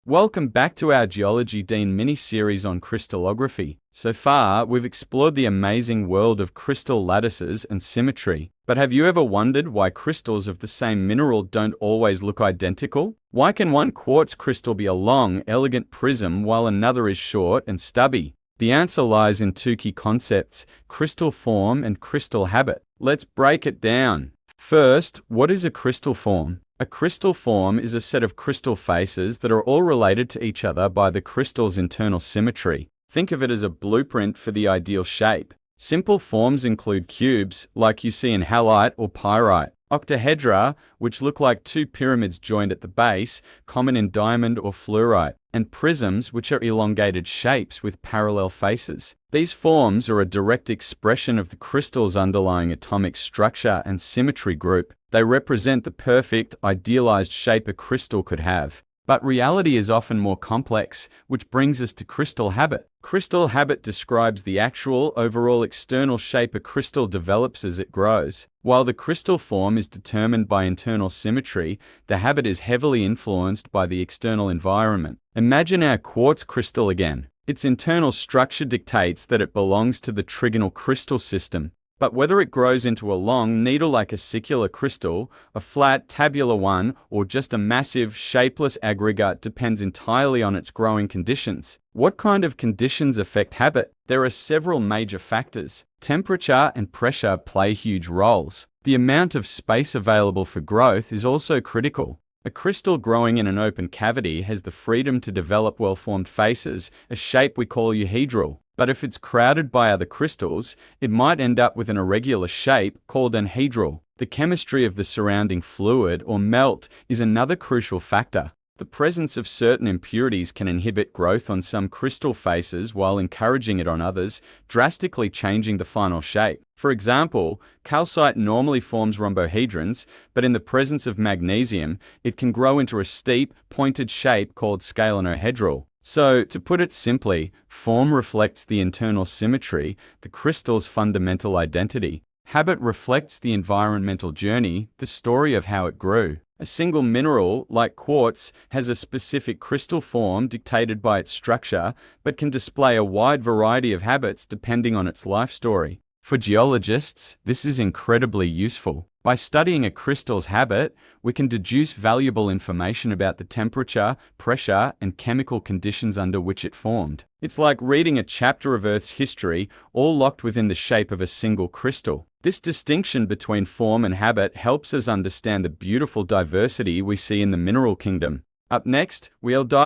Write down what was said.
Welcome back to our Geology Dean mini-series on crystallography. So far, we've explored the amazing world of crystal lattices and symmetry. But have you ever wondered why crystals of the same mineral don't always look identical? Why can one quartz crystal be a long, elegant prism while another is short and stubby? The answer lies in two key concepts: crystal form and crystal habit. Let's break it down. First, what is a crystal form? A crystal form is a set of crystal faces that are all related to each other by the crystal's internal symmetry. Think of it as a blueprint for the ideal shape. Simple forms include cubes, like you see in halite or pyrite; octahedra, which look like two pyramids joined at the base, common in diamond or fluorite; and prisms, which are elongated shapes with parallel faces. These forms are a direct expression of the crystal's underlying atomic structure and symmetry group. They represent the perfect, idealized shape a crystal could have. But reality is often more complex, which brings us to crystal habit. Crystal habit describes the actual, overall external shape a crystal develops as it grows. While the crystal form is determined by internal symmetry, the habit is heavily influenced by the external environment. Imagine our quartz crystal again. Its internal structure dictates that it belongs to the trigonal crystal system. But whether it grows into a long, needle-like acicular crystal, a flat, tabular one, or just a massive, shapeless aggregate depends entirely on its growing conditions. What kind of conditions affect habit? There are several major factors. Temperature and pressure play huge roles. The amount of space available for growth is also critical. A crystal growing in an open cavity has the freedom to develop well-formed faces, a shape we call euhedral. But if it's crowded by other crystals, it might end up with an irregular shape called anhedral. The chemistry of the surrounding fluid or melt is another crucial factor. The presence of certain impurities can inhibit growth on some crystal faces while encouraging it on others, drastically changing the final shape. For example, calcite normally forms rhombohedrons, but in the presence of magnesium, it can grow into a steep, pointed shape called scalenohedral. So, to put it simply, form reflects the internal symmetry, the crystal's fundamental identity. Habit reflects the environmental journey, the story of how it grew. A single mineral, like quartz, has a specific crystal form dictated by its structure, but can display a wide variety of habits depending on its life story. For geologists, this is incredibly useful. By studying a crystal's habit, we can deduce valuable information about the temperature, pressure, and chemical conditions under which it formed. It's like reading a chapter of Earth's history, all locked within the shape of a single crystal. This distinction between form and habit helps us understand the beautiful diversity we see in the mineral kingdom. Up next, we'll dive